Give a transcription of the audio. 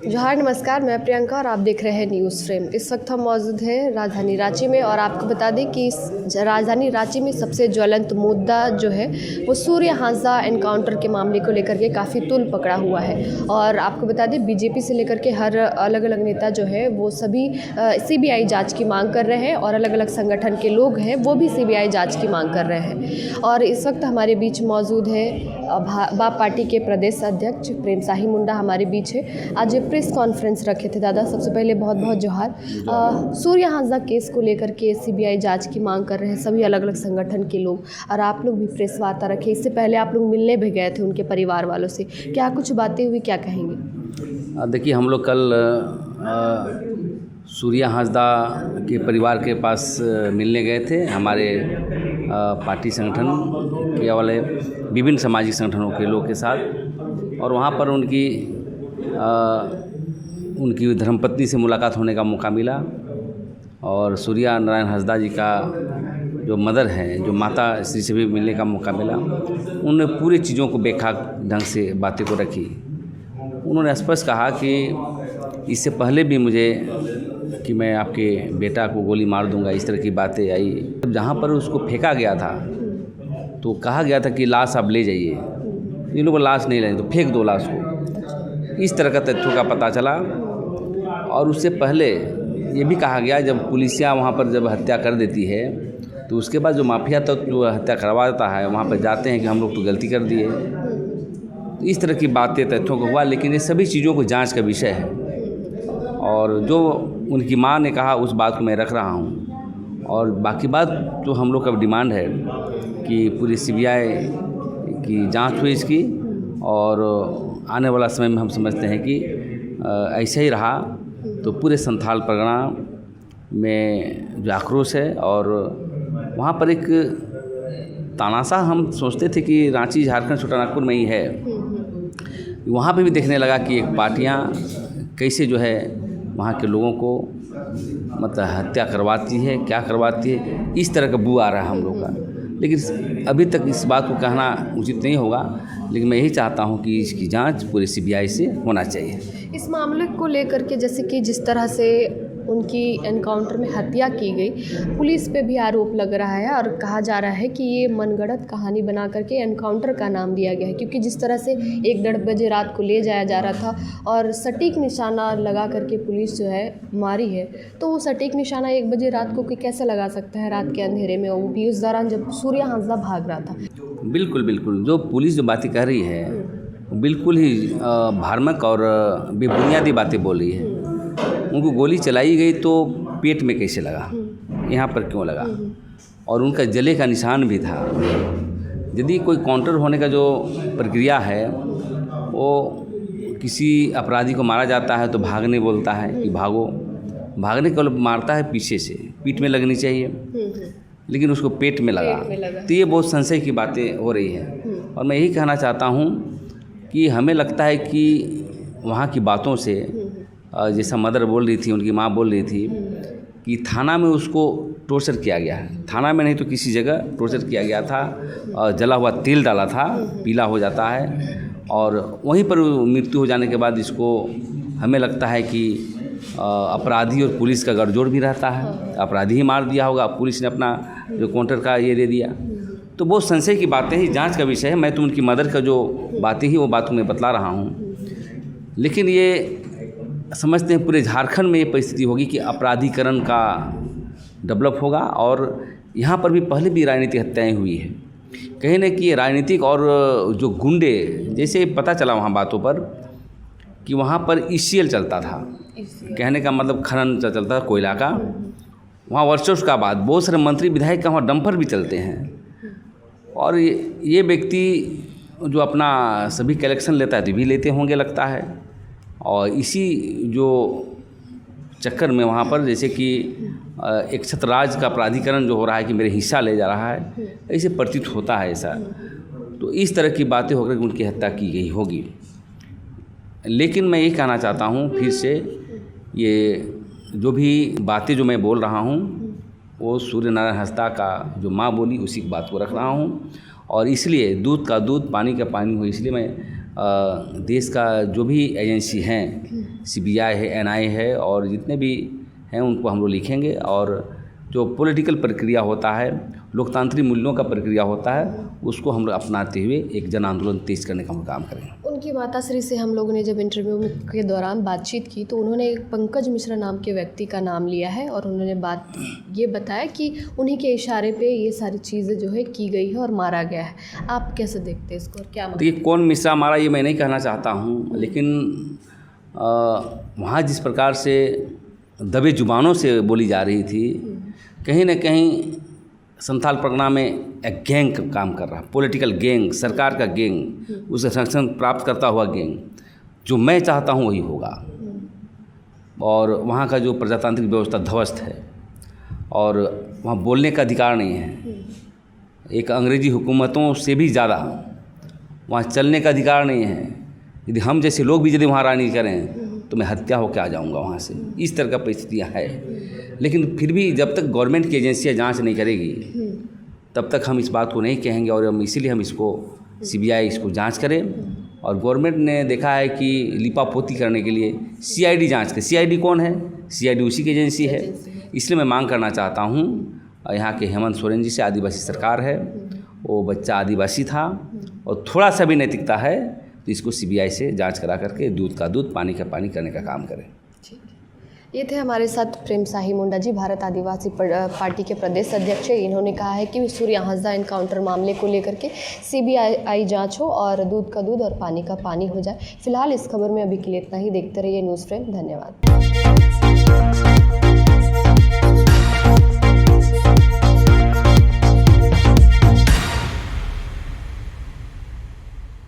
जोहार, नमस्कार। मैं प्रियंका और आप देख रहे हैं न्यूज़ फ्रेम। इस वक्त हम मौजूद हैं राजधानी रांची में और आपको बता दें कि राजधानी रांची में सबसे ज्वलंत मुद्दा जो है वो सूर्य हांसदा एनकाउंटर के मामले को लेकर के काफ़ी तूल पकड़ा हुआ है। और आपको बता दें बीजेपी से लेकर के हर अलग अलग नेता जो है वो सभी सीबीआई जांच की मांग कर रहे हैं और अलग अलग संगठन के लोग हैं वो भी सीबीआई जांच की मांग कर रहे हैं। और इस वक्त हमारे बीच मौजूद है बाप पार्टी के प्रदेश अध्यक्ष प्रेम साही मुंडा हमारे बीच है। आज प्रेस कॉन्फ्रेंस रखे थे। दादा, सबसे पहले बहुत बहुत जोहार। सूर्य हांसदा केस को लेकर के सीबीआई जांच की मांग कर रहे हैं सभी अलग अलग संगठन के लोग और आप लोग भी प्रेस वार्ता रखे। इससे पहले आप लोग मिलने भी गए थे उनके परिवार वालों से, क्या कुछ बातें हुई, क्या कहेंगे? देखिए, हम लोग कल सूर्य हांसदा के परिवार के पास मिलने गए थे। हमारे पार्टी संगठन के वाले विभिन्न सामाजिक संगठनों के लोग के साथ, और वहाँ पर उनकी धर्मपत्नी से मुलाकात होने का मौका मिला। और सूर्य नारायण हांसदा जी का जो मदर हैं, जो माता श्री से भी मिलने का मौका मिला। उन्होंने पूरी चीज़ों को बेखाक ढंग से बातें को रखी। उन्होंने स्पष्ट कहा कि इससे पहले भी मुझे कि मैं आपके बेटा को गोली मार दूंगा, इस तरह की बातें आई। जहाँ पर उसको फेंका गया था तो कहा गया था कि लाश आप ले जाइए, इन लोगों को लाश नहीं लेनी तो फेंक दो लाश को। इस तरह का तथ्यों का पता चला। और उससे पहले ये भी कहा गया, जब पुलिसिया वहाँ पर जब हत्या कर देती है तो उसके बाद जो माफिया तक जो हत्या करवा देता है वहाँ पर जाते हैं कि हम लोग तो गलती कर दिए। तो इस तरह की बातें तथ्यों को हुआ, लेकिन ये सभी चीज़ों को जांच का विषय है। और जो उनकी माँ ने कहा उस बात को मैं रख रहा हूँ। और बाकी बात जो हम लोग का डिमांड है कि पूरी सीबीआई की जांच हुई इसकी, और आने वाला समय में हम समझते हैं कि ऐसा ही रहा तो पूरे संथाल परगना में जो आक्रोश है, और वहाँ पर एक तानाशाह हम सोचते थे कि रांची झारखंड छोटानागपुर में ही है, वहाँ पे भी देखने लगा कि एक पार्टियाँ कैसे जो है वहाँ के लोगों को मतलब हत्या करवाती है, क्या करवाती है, इस तरह का बू आ रहा है हम लोग का। लेकिन अभी तक इस बात को कहना उचित नहीं होगा, लेकिन मैं यही चाहता हूं कि इसकी जांच पूरे सीबीआई से होना चाहिए। इस मामले को लेकर के जैसे कि जिस तरह से उनकी एनकाउंटर में हत्या की गई, पुलिस पे भी आरोप लग रहा है और कहा जा रहा है कि ये मनगढ़ंत कहानी बना करके एनकाउंटर का नाम दिया गया है, क्योंकि जिस तरह से 1-1:30 बजे रात को ले जाया जा रहा था और सटीक निशाना लगा करके पुलिस जो है मारी है, तो वो सटीक निशाना 1 बजे रात को कैसे लगा सकता है रात के अंधेरे में, वो भी उस दौरान जब सूर्य हांसदा भाग रहा था। बिल्कुल बिल्कुल, जो पुलिस जो बातें कह रही है बिल्कुल ही भ्रामक और बेबुनियादी बातें बोल रही है। उनको गोली चलाई गई तो पेट में कैसे लगा, यहाँ पर क्यों लगा, और उनका जले का निशान भी था। यदि कोई काउंटर होने का जो प्रक्रिया है, वो किसी अपराधी को मारा जाता है तो भागने बोलता है कि भागो, भागने को मारता है पीछे से, पीठ में लगनी चाहिए, लेकिन उसको पेट में लगा। तो ये बहुत संशय की बातें हो रही है। और मैं यही कहना चाहता हूँ कि हमें लगता है कि वहाँ की बातों से, जैसा मदर बोल रही थी, उनकी माँ बोल रही थी कि थाना में उसको टॉर्चर किया गया है, थाना में नहीं तो किसी जगह टॉर्चर किया गया था, और जला हुआ तेल डाला था, पीला हो जाता है, और वहीं पर मृत्यु हो जाने के बाद इसको हमें लगता है कि अपराधी और पुलिस का गठजोड़ भी रहता है, अपराधी ही मार दिया होगा, पुलिस ने अपना जो काउंटर का ये दे दिया। तो बहुत संशय की बातें ही, जांच का विषय है। मैं तो उनकी मदर का जो बातें ही वो बातों में बतला रहा हूँ, लेकिन ये समझते हैं पूरे झारखंड में ये परिस्थिति होगी कि अपराधीकरण का डेवलप होगा। और यहाँ पर भी पहले भी राजनीतिक हत्याएं हुई है, कहीं ना कि राजनीतिक और जो गुंडे, जैसे पता चला वहाँ बातों पर कि वहाँ पर ईसीएल चलता था, कहने का मतलब खनन चलता था कोयला का। वहाँ वर्चस्व का बाद बहुत सारे मंत्री विधायक का वहाँ डंपर भी चलते हैं, और ये व्यक्ति जो अपना सभी कलेक्शन लेता है तो भी लेते होंगे लगता है। और इसी जो चक्कर में वहाँ पर जैसे कि एक छत्रराज का प्राधिकरण जो हो रहा है कि मेरे हिस्सा ले जा रहा है, ऐसे प्रतीत होता है ऐसा। तो इस तरह की बातें होकर के उनकी हत्या की गई होगी। लेकिन मैं ये कहना चाहता हूँ फिर से, ये जो भी बातें जो मैं बोल रहा हूँ वो सूर्य नारायण हांसदा का जो माँ बोली उसी की बात को रख रहा हूँ। और इसलिए दूध का दूध पानी का पानी हो, इसलिए मैं देश का जो भी एजेंसी हैं CBI है, NI है और जितने भी हैं उनको हम लोग लिखेंगे। और जो पॉलिटिकल प्रक्रिया होता है, लोकतांत्रिक मूल्यों का प्रक्रिया होता है, उसको हम लोग अपनाते हुए एक जन आंदोलन तेज करने का हम काम करेंगे। उनकी माताश्री से हम लोगों ने जब इंटरव्यू के दौरान बातचीत की तो उन्होंने एक पंकज मिश्रा नाम के व्यक्ति का नाम लिया है और उन्होंने ये बताया कि उन्हीं के इशारे पे ये सारी चीज़ें जो है की गई है और मारा गया है। आप कैसे देखते हैं इसको और क्या देखिए, कौन मिश्रा मारा ये मैं नहीं कहना चाहता हूँ, लेकिन वहाँ जिस प्रकार से दबे जुबानों से बोली जा रही थी, कहीं ना कहीं संथाल परगना में एक गैंग काम कर रहा, पॉलिटिकल गैंग, सरकार का गैंग, उसे संरक्षण प्राप्त करता हुआ गैंग। जो मैं चाहता हूँ वही होगा। और वहाँ का जो प्रजातांत्रिक व्यवस्था ध्वस्त है और वहाँ बोलने का अधिकार नहीं है। एक अंग्रेजी हुकूमतों से भी ज़्यादा वहाँ चलने का अधिकार नहीं है। यदि हम जैसे लोग भी यदि वहाँ राजनीति करें तो मैं हत्या होकर आ जाऊँगा वहाँ से। इस तरह का परिस्थितियाँ है। लेकिन फिर भी जब तक गवर्नमेंट की एजेंसियाँ जांच नहीं करेगी तब तक हम इस बात को नहीं कहेंगे। और इसीलिए हम इसको CBI इसको जांच करें। और गवर्नमेंट ने देखा है कि लिपापोती करने के लिए CID जांच करे। CID कौन है? CID उसी की एजेंसी है। इसलिए मैं मांग करना चाहता हूँ यहाँ के हेमंत सोरेन जी से, आदिवासी सरकार है, वो बच्चा आदिवासी था और थोड़ा सा भी नैतिकता है तो इसको CBI से जांच करा करके दूध का दूध, पानी का पानी करने का काम करें। ये थे हमारे साथ प्रेम साही मुंडा जी, भारत आदिवासी पार्टी के प्रदेश अध्यक्ष। इन्होंने कहा है कि सूर्या हांसदा एनकाउंटर मामले को लेकर के CBI जांच हो और दूध का दूध और पानी का पानी हो जाए। फिलहाल इस खबर में अभी के लिए इतना ही। देखते रहिए न्यूज़ फ्रेम। धन्यवाद।